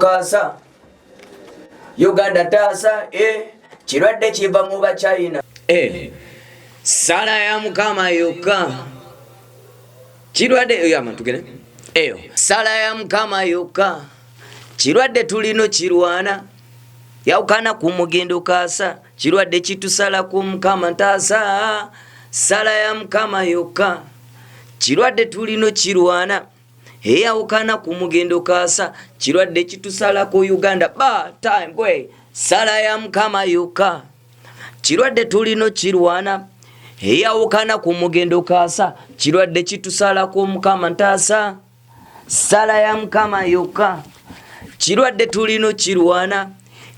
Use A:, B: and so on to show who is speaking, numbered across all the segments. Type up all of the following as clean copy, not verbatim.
A: kasa Uganda tasa kirwadde kiva mu ba China sala ya Mukama yokka kirwadde yamatugene sala ya Mukama yokka kirwadde tulino kirwana yaukana ku mugendo kasa kirwadde kitusala ku Mukama ntasa sala ya Mukama yokka kirwadde tulino kirwana yaukana ku mugendo kasa kirwadde kitusala ku Uganda ba time boy sala ya Mukama yokka kirwadde tulino kirwana yaukana ku mugendo kasa kirwadde kitusala ku Mukama ntasa sala ya Mukama yokka kirwadde tulino kirwana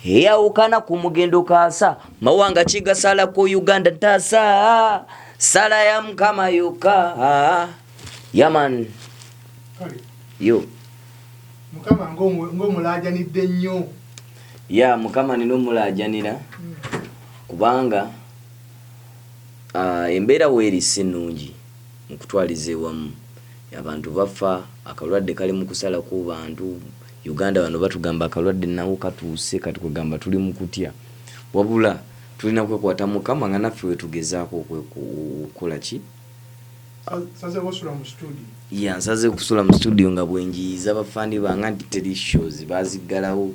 A: yaukana ku mugendo kasa mawanga kigasala ku Uganda ntasa sala ya Mukama yokka yaman yo
B: Mukama ng'omulajanidde nnyo
A: ya Mukama nino mulajanira kubanga embeera weerisi nnungi mu kutwaliza ewamu abantu bafa akalwadde kali mu kusala ku bantu Uganda bano batugamba akalwadde nawo katuuse kati kugamba tuli mu kutya wabula tulina kwekwata Mukama nga naffe wetugezaako okukola ki
B: saze kusula mu studio
A: nsaze kusula mu studio nga bwenjiyiza bafandi banga nti teri shows baziggalawo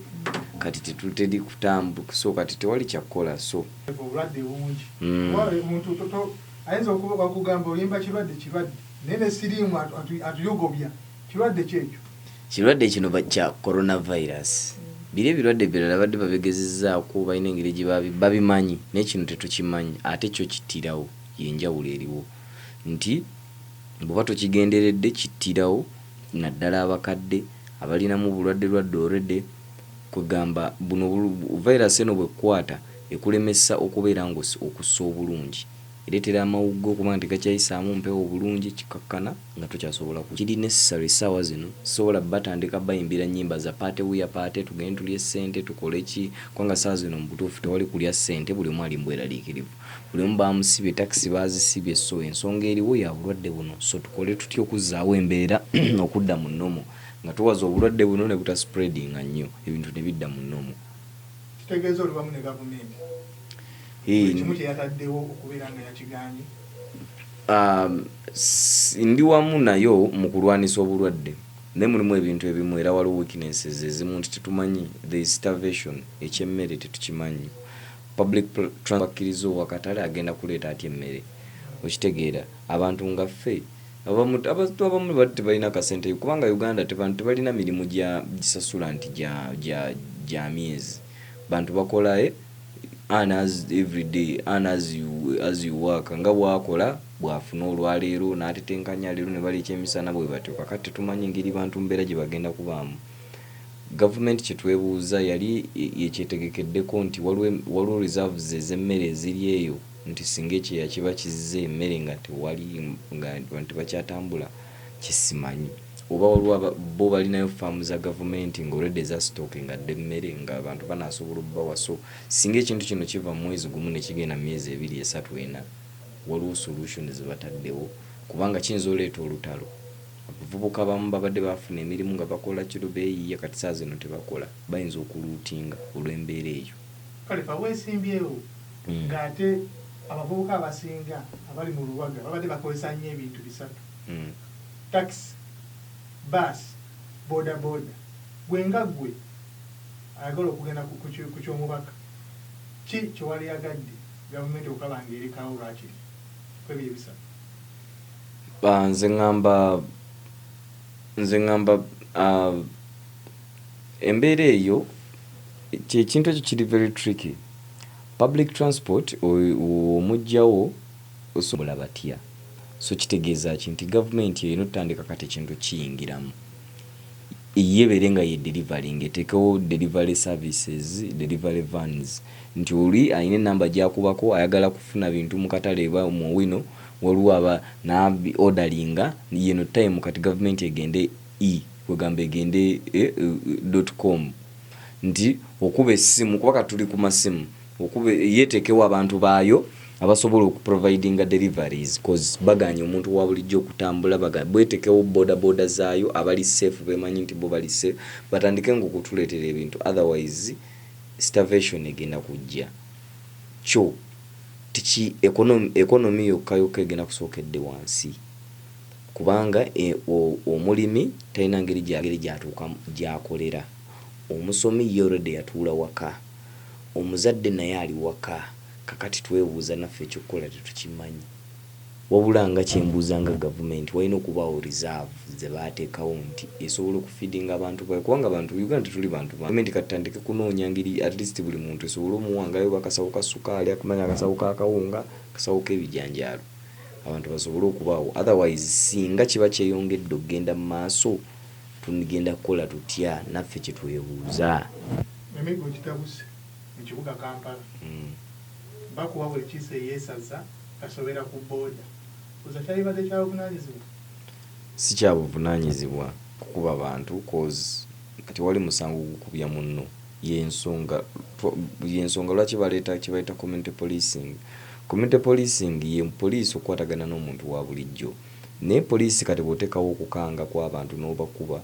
A: kati tetuteri kutambuka so kati tewali kyakola so
B: obulwadde bungi wale muntu toto ayinza okuba kugamba oyimba kirwadde nene sirimu atuyogobya kirwadde kyekyo
A: kirwadde kino kya coronavirus bire birwadde birala badde babegezezzaako balina engeri gye babimanyi n'ekino tetukimanyi ate kyo kittirawo yenjawulo eriwo nti bw'oba tokigenderedde kittirawo naddala abakadde abalinamu obulwadde already kugamba buno virus eno bwekkwata ekulemesa okubeera okussa obulungi ereetera amawuggo okuba nti gakyayisaamu mpewo obulungi kikakkana nga tokyasobola kiri necessary essaawa zino sobola batandika bayimbira nnyimba za paate wuya paate tugende tulye ssente tukole ki kubanga saa zino mu butuufu tewali kulya ssente buli omu ali mbweraliikirivu buli omu bamusibye takisi baazisibye so ensonga eriwo ya bulwadde buno so tukole tutya okuzzaawo embeera okudda mu nnomo nga tuwaza obulwadde buno ne buta spreadinga nnyo ebintu ne bidda mu nnomo
B: kitegeeza oli wamu ne gavumenti kimu kyeyataddewo okubeera nga yakiganye
A: ndi wamu nayo mu kulwanisa obulwadde naye mulimu ebintu ebimu era waliwo weaknesses ezimu nti tetumanyi the starvation ekyemmere tetukimanyi public transport akkiriza owakatale agenda kuleeta ati emmere okitegeera abantu nga ffe abantu abamu bati tebalina kasente kubanga Uganda tebalina mirimu gisasula nti gya myezi bantu bakola earn as every day earn as you work nga bwakola bwafuna olwaleero n'atetenkanya leero ne baleeta emisana bwe batyo kakati tetumanyi engeri bantu mbeera gye bagenda kubaamu gavumenti kyetwebuuza yali yekyetegekeddeko nti waliwo reserves ez'emmere eziri eyo nti singa ekyeya kiba kizze emmere nga tewali nga tebakyatambula kisimanyi oba waliwo bo balinayo faamu za gavumenti ng'olwedde za stockingadde emmere nga abantu banaasobola obbawa so singa ekintu kino kiva mu mwezi gumu ne kigenda mu myezi 2-3-4 waliwo solution zebataddewo kubanga kiyinza oleeta olutalo abavubuka abamu babadde bafuna emirimu nga bakola kiro beeyiya kati saa zino tebakola bayinza okuluutinga olw'embeera eyo
B: Kalifah weesimbyewo ng'ate abavubuka abasinga abali mu luwaga babadde bakozesa nnyo ebintu bisatu taxi bus boda gwenga gwe ayagala okugenda ku kyomubaka ki kyewali yagadde gavumenti okukaba ng'erekawo lwakiri kwebyo ebisatu
A: nze ngamba embeera eyo kyekintu ekyo kiri very tricky public transport omugjawo osobola batya so kitegeeza nti gavumenti erina otandika kati ekintu kiyingiramu yebeere nga ye delivering etekewo delivery services delivery vans nti oli ayina enamba gyakubako ayagala kufuna bintu mu katale mu wino waliwo aba nabi orderinga yeno time kati gavumenti egende kwegamba egende .com nti okuba essimu kuba tuli ku masimu okube yetekewo abantu baayo abasobola okuprovidinga deliveries cause baganya omuntu wa bulijjo okutambula bwetekewo boda zaayo abali safe bemanyi nti bo bali safe batandike ng'okutuleetera ebintu otherwise starvation egenda kujja kyo economy yokka egenda kusookedde wansi kubanga omulimi talina ngeri gyatuuka gyakolera omusomi ye already yatuula waka omuzadde naye ali waka kakati twebuuza naffe ekyokukola tetukimanyi wabula nga kyembuuza nga gavumenti walina okubaawo reserve ze baateekawo nti esobola okufeedinga abantu bayo kubanga abantu Uganda tetuli bantu gavumenti katandike kunoonya ngeri at least buli muntu esobole omuwangayo bakasawo ka sukaali akumanya akasawo ka kawunga akasawo k'ebijanjaalo abantu basobole okubaawo otherwise singa kiba kyeyongedde okugenda mu maaso tugenda kukola tutya naffe kyetwebuuza
B: emigo kitabuse mu kibuga Kampala bakuwa buli kiisa eyeesaza kasobera ku booda oza kyalibadde kyabuvunaanyizibwa
A: si kyabuvunaanyizibwa kukuba bantu cause kati wali musango gukubya munno yensonga lwaki baleeta kibaita community policing. Community policing ye poliisi okwatagana n'omuntu wa bulijjo naye poliisi kati bw'oteekawo okukanga kw'abantu n'obakuba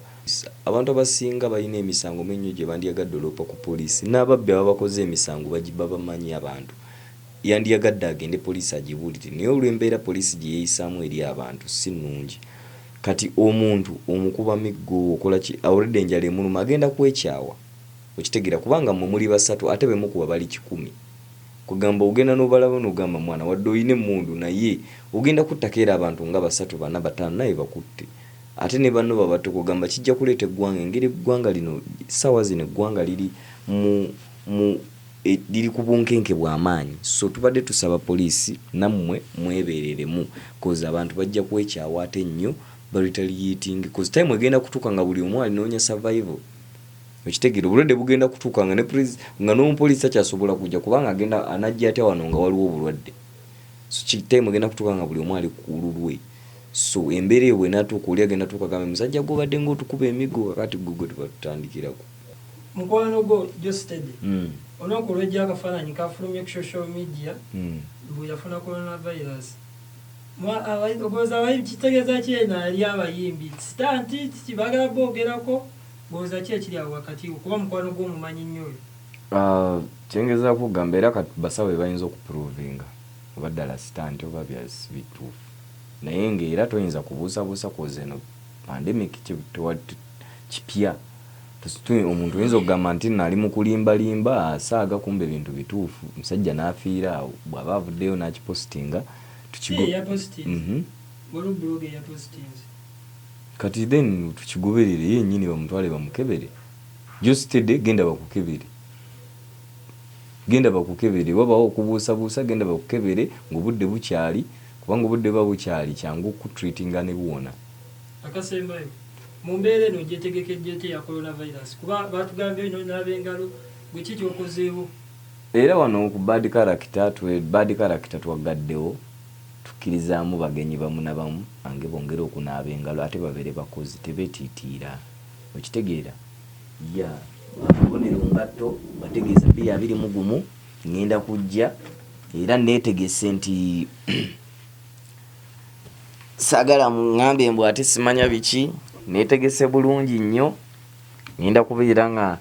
A: abantu abasinga balina emisango mingi gye bandyagadde oloopa ku poliisi n'ababbi ababakoze emisango bagiba bamanyi abantu yandiyagadde agende poliisi agibuulire naye olw'embeera poliisi gye yeeyisaamu eri abantu si nnungi kati omuntu omukuba miggo okola ki already enjala emuluma agenda kwekyawa okitegeera kubanga mmwe muli basatu ate bemukuba bali 10 kugamba ogenda n'obalaba n'ogamba mwana wadde oyina emmundu naye ogenda kuttako era abantu nga 3 4 5 naye bakutte ate ne banno babato kugamba kijja kuleeta eggwanga engeri eggwanga lino ssaawa zino eggwanga liri liri ku bunkenke bw'amaanyi so tubadde tusaba poliisi nammwe mwebeereremu cause abantu bajja kwekyawa ate nnyo retaliating cause time egenda kutuuka nga buli omu alinoonya survival okitegeera obulwadde bugenda kutuuka nga nga n'omupoliisi akyasobola kujja kubanga agenda anajja atya wano nga waliwo obulwadde so time egenda kutuuka nga buli omu ali ku lulwe so embeera eyo bw'enaatuuka oli agenda tuuka gambe musajja gobadde ng'otukuba emigo kakati gugwe tubatutandikirako
C: mukwano gwo jostede onokulwejja akafaananyi kafulumye ku social media mbu yafuna coronavirus oboza abayi kitegeeza kyena yali abayimbi sitanti kibagala boogerako boza ki ekiri awo wakati kuba mukwano gw'omumanyi nnyo oyo
A: kyengezaako okugamba era basawo bayinza okuprovinga oba ddala sitanti oba byasi bituufu naye ng'era toyinza kubuusabuusa koza eno pandemic kipya omuntu oyinza okugamba nti nali mu kulimbalimba asaaga kumba ebintu bituufu musajja n'afiira awo bw'aba avuddeyo n'akipositinga kati then tukigoberere yennyini bamutwale bamukebere jostede genda bakukebere wabawo okubuusabuusa genda bakukebere ng'obudde bukyali kubanga obudde buba bukyali kyangu okutreatinga ne buwona
C: akasembayo mu mbeera eno gyetegekedde ete ya coronavirus kuba batugambye ino n'ab'engalo gwe ki kyokozeewo
A: era wano ku bad character twagaddewo tukkirizaamu bagenyi bamu na bamu ange bongere okunaaba engalo ate babeere bakozi tebeetiitiira okitegeera babonero ngatto bategeeza 2021 ngenda kujja era neetegese nti saagala muŋŋambe mbw ate simanya biki neetegese bulungi nnyo ngenda kubeera nga